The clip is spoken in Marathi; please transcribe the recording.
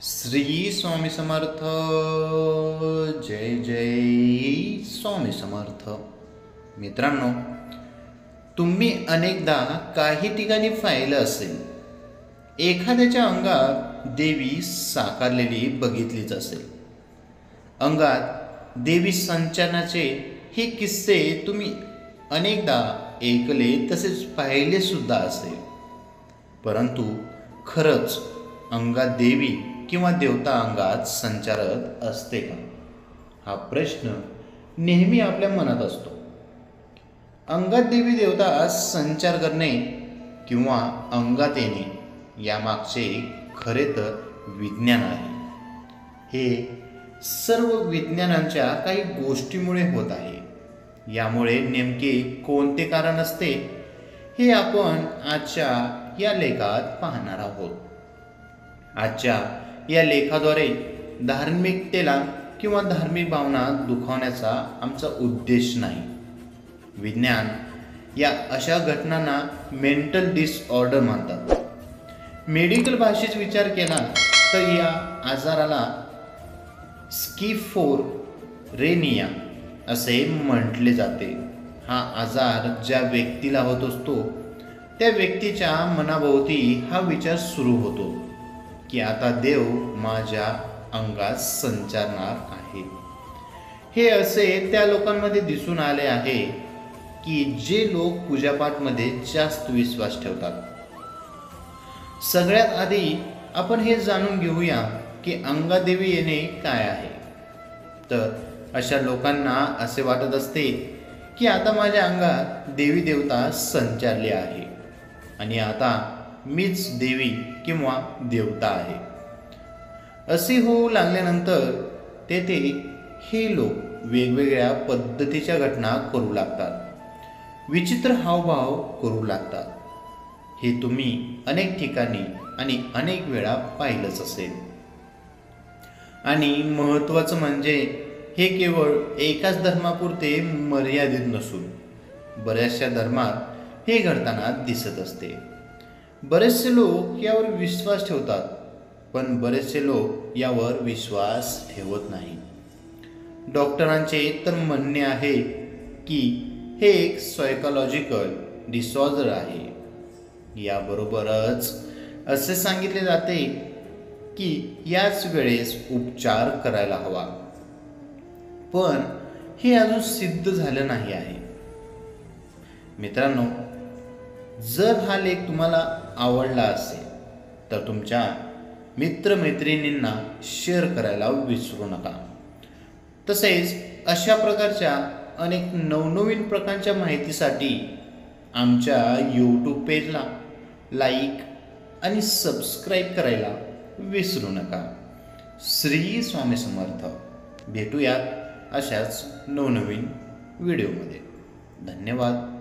श्री स्वामी समर्थ. जय जय स्वामी समर्थ. मित्रांनो, तुम्ही अनेकदा काही ठिकाणी पाहिलं असेल, एखाद्याच्या अंगात देवी साकारलेली बघितलीच असेल. अंगात देवी संचारनाचे हे किस्से तुम्ही अनेकदा ऐकले तसेच पाहिले सुद्धा असेल. परंतु खरंच अंगात देवी किंवा देवता अंगात संचारत असते का, हा प्रश्न नेहमी आपल्या मनात असतो. अंगात देवी देवता संचार करणे किंवा अंगात येणे यामागचे खरे तर विज्ञान आहे. हे सर्व विज्ञानांच्या काही गोष्टीमुळे होत आहे. यामुळे नेमके कोणते कारण असते हे आपण आजच्या या लेखात पाहणार आहोत. आजच्या या लेखाद्वारे धार्मिकतेला किंवा धार्मिक भावना दुखावण्याचा आमचा उद्देश नाही. विज्ञान या अशा घटनांना मेंटल डिसऑर्डर मानतात. मेडिकल भाषेत विचार केला तर या आजाराला स्किझोफ्रेनिया असे म्हटले जाते. हा आजार ज्या व्यक्तीला होत असतो त्या व्यक्तीच्या मनाभोवती हा विचार सुरू होतो की आता देव माझ्या अंगात संचारणार आहे. हे असे त्या लोकांमध्ये दिसून आले आहे की जे लोक पूजापाठमध्ये जास्त विश्वास ठेवतात. सगळ्यात आधी आपण हे जाणून घेऊया की अंगादेवी येणे काय आहे. तर अशा लोकांना असे वाटत असते की आता माझ्या अंगात देवी देवता संचारली आहे आणि आता मीच देवी किंवा देवता आहे असे होऊ लागल्यानंतर तेथे हे लोक वेगवेगळ्या पद्धतीच्या घटना करू लागतात. विचित्र हावभाव करू लागतात. हे तुम्ही अनेक ठिकाणी आणि अनेक वेळा पाहिलंच असेल. आणि महत्त्वाचं म्हणजे हे केवळ एकाच धर्मापुरते मर्यादित नसून बऱ्याचशा धर्मात हे घडताना दिसत असते. बरेचसे लोक यावर विश्वास ठेवतात, पण बरेचसे लोक यावर विश्वास ठेवत नाही. डॉक्टरांचे तर म्हणणे आहे की हे एक सायकोलॉजिकल डिसऑर्डर आहे. याबरोबरच असे सांगितले जाते की याच वेळेस उपचार करायला हवा, पण हे अजून सिद्ध झालं नाही आहे. मित्रांनो, जर हा लेख तुम्हाला आवडला असेल तर तुमच्या मित्रमैत्रिणींना शेअर करायला विसरू नका. तसेच अशा प्रकारच्या अनेक नवनवीन प्रकारच्या माहितीसाठी आमच्या यूट्यूब पेजला लाईक आणि सबस्क्राईब करायला विसरू नका. श्री स्वामी समर्थ. भेटूयात अशाच नवनवीन व्हिडिओमध्ये. धन्यवाद.